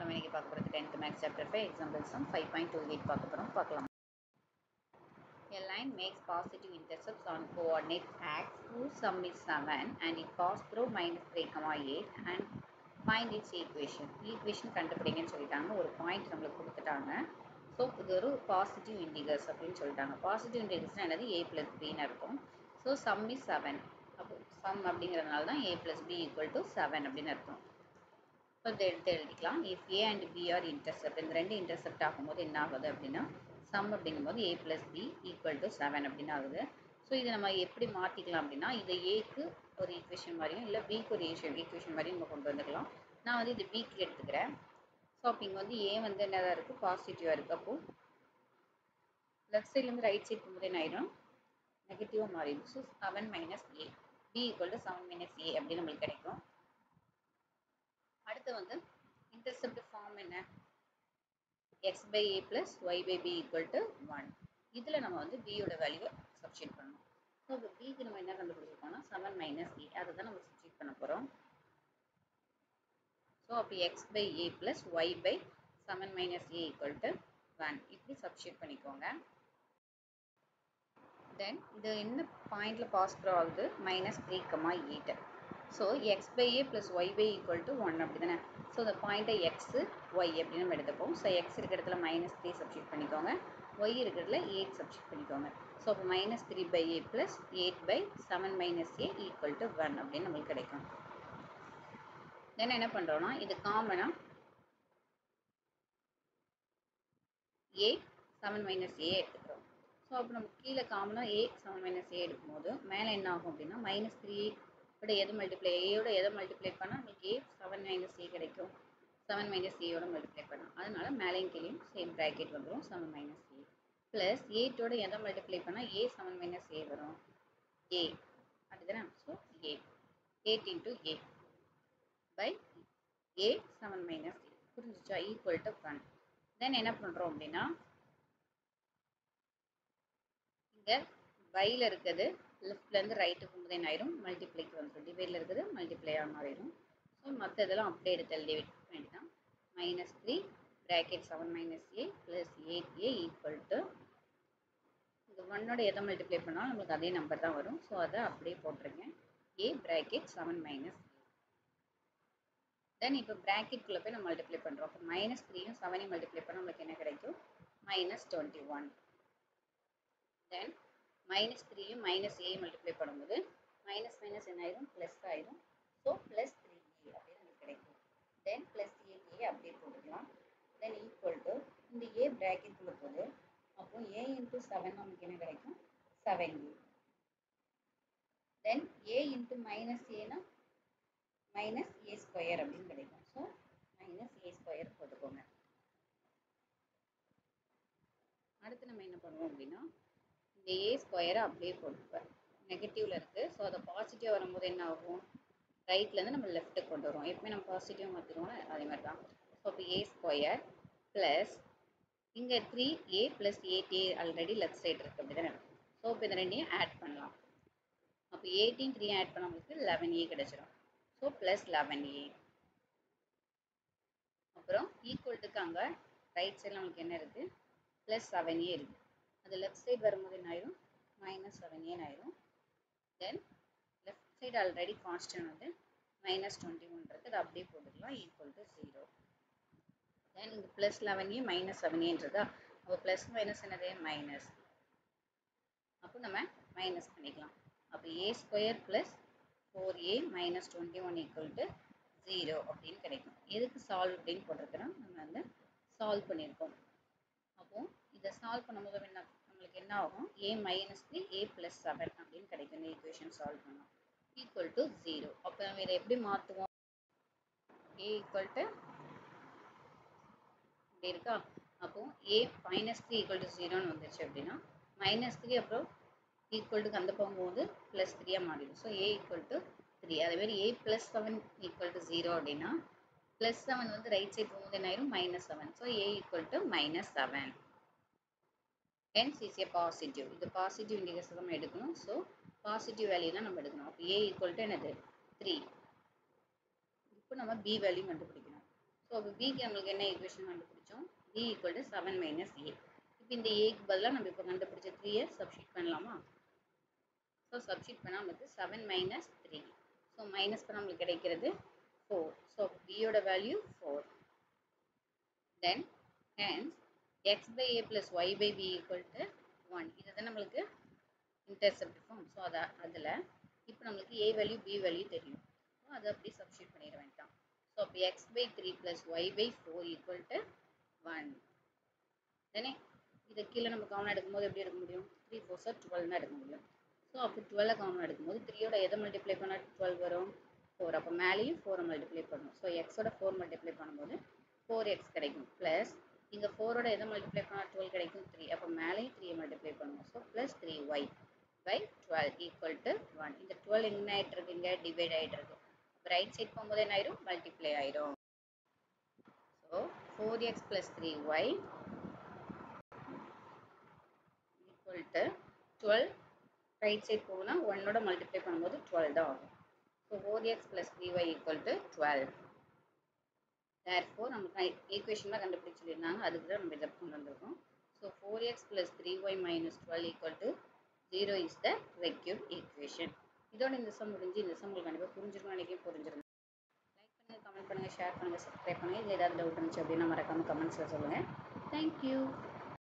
நம்ம இன்னைக்கு பார்க்க போகிறது 10th Maths Chapter 5 Example Sum 5.28 பார்க்கலாம். A line makes positive intercepts on coordinate x whose sum is 7 and it passes through minus 3,8 and find its equation. Equation கண்டுபிடிங்கன்னு சொல்லிட்டாங்க. ஒரு point நம்மளுக்கு கொடுத்துட்டாங்க. ஸோ இது ஒரு பாசிட்டிவ் இன்டிகர்ஸ் அப்படின்னு சொல்லிட்டாங்க. பாசிட்டிவ் இன்டிகர்ஸ்னால் என்னது a plus bன்னு இருக்கும். So sum is 7. அப்போ sum அப்படிங்கிறதுனால தான் a plus b equal to 7 அப்படின்னு அர்த்தம். இப்போ இதை எடுத்து எழுதிக்கலாம். if a and b are intercept, இந்த ரெண்டு இன்டர்செப்ட் ஆகும்போது என்ன ஆகுது அப்படின்னா சம் அப்படிங்கும்போது a plus b equal to 7 அப்படின்னு ஆகுது. ஸோ இதை நம்ம எப்படி மாற்றிக்கலாம் அப்படின்னா இதை ஏக்கு ஒரு ஈக்குவேஷன் மாதிரியும் இல்லை பிக்கு ஒரு ஈக்குவேஷன் மாதிரியும் நம்ம கொண்டு வந்துக்கலாம். நான் வந்து இது பிக்கு எடுத்துக்கிறேன். ஸோ அப்போ இங்கே வந்து ஏ வந்து என்னதான் இருக்குது, பாசிட்டிவாக இருக்குது. அப்போது லெஃப்ட் சைட்லேருந்து ரைட் சைட் போகும்போது என்ன ஆயிடும், நெகட்டிவாக மாறிடும். So 7 minus A, B equal to 7 minus A அப்படின்னு நம்மளுக்கு கிடைக்கும். அடுத்து வந்து இன்டர்செப்ட் ஃபார்ம் என்ன, x by a plus y by b equal to 1. இதில் நம்ம வந்து b யோட வேல்யூவை சப்ஸ்டியூட் பண்ணணும். ஸோ இப்போ bக்கு நம்ம என்ன கண்டுபிடிச்சிருக்கோம்னா 7 மைனஸ் a, அதை தான் நம்ம சப்ஸ்டியூட் பண்ண போகிறோம். ஸோ அப்போ x by a plus y by 7 minus a equal to 1 இப்படி சப்ஸ்டியூட் பண்ணிக்கோங்க. தென் இது என்ன பாயிண்டில் பாஸ் த்ரூ ஆகுது, minus 3,8. So x by a plus y by equal to 1 அப்படி தானே. ஸோ இந்த பாயிண்ட்டை x y அப்படின்னு நம்ம எடுத்துப்போம். ஸோ x இருக்கிற இடத்துல -3 சப்ஸ்டியூட் பண்ணிக்கோங்க, y இருக்கிற இடத்துல 8 சப்ஸ்டியூட் பண்ணிக்கோங்க. ஸோ அப்போ -3 by a plus 8 by 7 minus a equal to 1 அப்படின்னு நம்மளுக்கு கிடைக்கும். தென் என்ன பண்ணுறோன்னா இது காமனாக a 7 minus a எடுத்துக்கிறோம். ஸோ அப்போ நம்ம கீழே காமனாக a 7 minus a எடுக்கும்போது மேலே என்ன ஆகும் அப்படின்னா -3 எது மல்டிப்ளை, ஏயோட எதை மல்டிப்ளை பண்ணால் நமக்கு a 7 minus a கிடைக்கும். 7 minus a யோட மல்டிப்ளை பண்ணலாம். அதனால மேலேயும் கீழேயும் சேம் ப்ராக்கெட் வந்துடும் 7 minus a ப்ளஸ் 8ஓட எதை மல்டிப்ளை பண்ணால் a 7 minus a வரும், a அப்படிதானே. So a 8 into a by a 7 minus a புரிஞ்சிச்சா, ஈக்குவல் டு 1. தென் என்ன பண்ணுறோம் அப்படின்னா இங்கே பையில் இருக்குது லெஃப்ட்லேருந்து ரைட்டுக்கு போகும்போது என்ன ஆயிரும், மல்டிப்ளைக்கு வந்துடும். டிவைடில் இருக்குது மல்டிப்ளையாக மாறிடும். ஸோ மற்ற இதெல்லாம் அப்படியே எடுத்து எழுதி வேண்டியதான். -3 bracket 7 minus a plus 8a equal to இது 1ஓட எதை மல்டிப்ளை பண்ணாலும் நம்மளுக்கு அதே நம்பர் தான் வரும். ஸோ அதை அப்படியே போட்டுருங்க, a ப்ராக்கெட் 7 minus a. தென் இப்போ ப்ராக்கெட்குள்ளே போய் நம்ம மல்டிப்ளை பண்ணுறோம். அப்போ -3யும் 7ஐயும் மல்டிப்ளை பண்ணால் நம்மளுக்கு என்ன கிடைக்கும், -21. தென் -3யும் -aயும் மல்டிப்ளை பண்ணும்போது மைனஸ் மைனஸ் என்ன ஆயிரும், ப்ளஸ் ஆயிரும். ஸோ +3a அப்படின்னு நமக்கு கிடைக்கும். தென் +8a அப்படியே போட்டுக்கலாம். தென் ஈக்குவல் டு இந்த a ப்ராக்கெட்டுக்குள்ள போகுது. அப்போ a into 7 நமக்கு என்ன கிடைக்கும், 7a. Then a into -aனா -a² அப்படின்னு கிடைக்கும். ஸோ -a² போட்டுக்கோங்க. அடுத்து நம்ம என்ன பண்ணுவோம் அப்படின்னா இந்த a² அப்படியே போட்டுப்பேன், நெகட்டிவ்ல இருக்குது. ஸோ அதை பாசிட்டிவ் வரும்போது என்ன ஆகும், ரைட்லேருந்து நம்ம லெஃப்ட்டுக்கு கொண்டு வருவோம். எப்பவுமே நம்ம பாசிட்டிவ் மாற்றிடுவோம், அதே மாதிரி தான். ஸோ அப்போ a² ப்ளஸ் இங்கே 3a plus 8a already left side இருக்குது அப்படி தானே. ஸோ இப்போ இந்த ரெண்டையும் ஆட் பண்ணலாம். அப்போ 18 3 ஆட் பண்ண நம்மளுக்கு 11a கிடச்சிடும். So plus 11a. அப்புறம் ஈக்குவல்ட்டுக்கு அங்கே ரைட் சைடில் நம்மளுக்கு என்ன இருக்குது, ப்ளஸ் 7a இருக்குது. அது லெஃப்ட் சைடு வரும்போது என்ன ஆயிரும், -7a ஆயிரும். தென் லெஃப்ட் சைடு ஆல்ரெடி கான்ஸ்டன்ட் வந்து -21 இருக்குது, அது அப்படியே போட்டுக்கலாம், ஈக்குவல் டு 0. தென் இங்கே ப்ளஸ் 11a -7aன்றதா, அப்போ ப்ளஸ் மைனஸ் என்னது மைனஸ். அப்போ நம்ம மைனஸ் பண்ணிக்கலாம். அப்போ a² plus 4a -21 equal to 0 அப்படின்னு கிடைக்கும். எதுக்கு சால்வ் அப்படின்னு போட்டிருக்கிறோம், நம்ம வந்து சால்வ் பண்ணியிருக்கோம். அப்போ இதை சால்வ் பண்ணும்போது நம்மளுக்கு என்ன ஆகும், a -3 a + 7 அப்படின்னு கிடைக்கும். இந்த ஈக்குவேஷன் சால்வ் பண்ணோம் ஈக்குவல் டு 0. அப்போ நம்ம இதை எப்படி மாற்றுவோம், a ஈக்குவல் டு இப்படி இருக்கா. அப்போ a -3 ஈக்குவல் டு 0ன்னு வந்துச்சு அப்படின்னா -3 அப்புறம் ஈக்குவல்ட்டுக்கு அந்த போகும்போது +3 மாறிடும். So a equal to 3. அதேமாதிரி a + 7 ஈக்குவல் டு 0 அப்படின்னா +7 வந்து ரைட் சைட் போகும்போது என்ன ஆயிரும் -7. So a equal to -7. hence is a positive. இது பாசிட்டிவ் இண்டிகேட்டர்ஸ் நம்ம எடுக்கணும். ஸோ பாசிட்டிவ் வேல்யூ தான் நம்ம எடுக்கணும். அப்போ a ஈக்குவல் டு என்னது 3. இப்போ நம்ம b வேல்யூ கண்டுபிடிக்கணும். ஸோ அப்போ பிக்கு நம்மளுக்கு என்ன ஈக்குவேஷன் கண்டுபிடிச்சோம்? பி ஈக்குவல் டு 7 மைனஸ் ஏ. இப்போ இந்த ஏக்கு பதிலாக நம்ம இப்போ கண்டுபிடிச்ச 3யை சப்ஸ்டிட் பண்ணலாமா? ஸோ சப்ஸ்டிட் பண்ணால் நம்மளுக்கு 7 மைனஸ் 3. ஸோ மைனஸ் பண்ணால் நம்மளுக்கு கிடைக்கிறது 4. ஸோ பியோட value 4. Then hence x by a plus y by b equal to 1. இதுதான் நம்மளுக்கு இன்டர்செப்ட் ஃபார்ம். ஸோ அதில் இப்போ நம்மளுக்கு a வேல்யூ b வேல்யூ தெரியும். ஸோ அதை அப்படியே சப்ஸ்டிட் பண்ணிட வேண்டாம். ஸோ அப்போ x by 3 plus y by 4 equal to 1. தானே இதை கீழே நம்ம காமனாக எடுக்கும்போது எப்படி எடுக்க முடியும்? 3 4 சார் 12 தான் எடுக்க முடியும். ஸோ அப்போ 12 காமனாக எடுக்கும்போது 3யோட எதை மல்டிப்ளை பண்ணால் 12 வரும்? 4. அப்போ மேலேயும் 4 மல்டிப்ளை பண்ணணும். ஸோ எக்ஸோட 4 மல்டிப்ளை பண்ணும்போது 4x கிடைக்கும். ப்ளஸ் இங்கே 4ஓட எதை மல்டிப்ளை பண்ணால் 12 கிடைக்கும்? 3. அப்போ மேலேயும் 3 மல்டிப்ளை பண்ணுவோம். So plus 3y by 12 equal to 1. இந்த 12 என்ன ஆகிட்டு இருக்கு? இங்கே டிவைட் ஆகிட்டு இருக்கு. ரைட் சைட் போகும்போது என்ன ஆயிரும்? மல்டிப்ளை ஆயிரும். So 4x plus 3y equal to 12. Right side போகணும்னா 1ஓட மல்டிப்ளை பண்ணும்போது 12 தான் ஆகும். So 4x plus 3y equal to 12. therefore நமக்கு ஈக்குவேஷன் தான் கண்டுபிடிச்சு சொல்லியிருந்தாங்க, அதுக்கு தான் நம்ம இதை கொண்டு வந்திருக்கோம். So 4x plus 3y minus 12 equal to 0 is the required equation. இதோட இந்த சம் முடிஞ்சு. இந்த சம் உங்களுக்கு கண்டிப்பாக புரிஞ்சிருக்கும்னு நினைக்கிறேன். புரிஞ்சிருக்கும். லைக் பண்ணுங்கள், கமெண்ட் பண்ணுங்கள், ஷேர் பண்ணுங்கள், சப்ஸ்கிரைப் பண்ணுங்கள். இல்லை ஏதாவது டவுட் இருந்துச்சு அப்படின்னா மறக்காமல் கமெண்ட்ஸில் சொல்லுங்கள். தேங்க்யூ.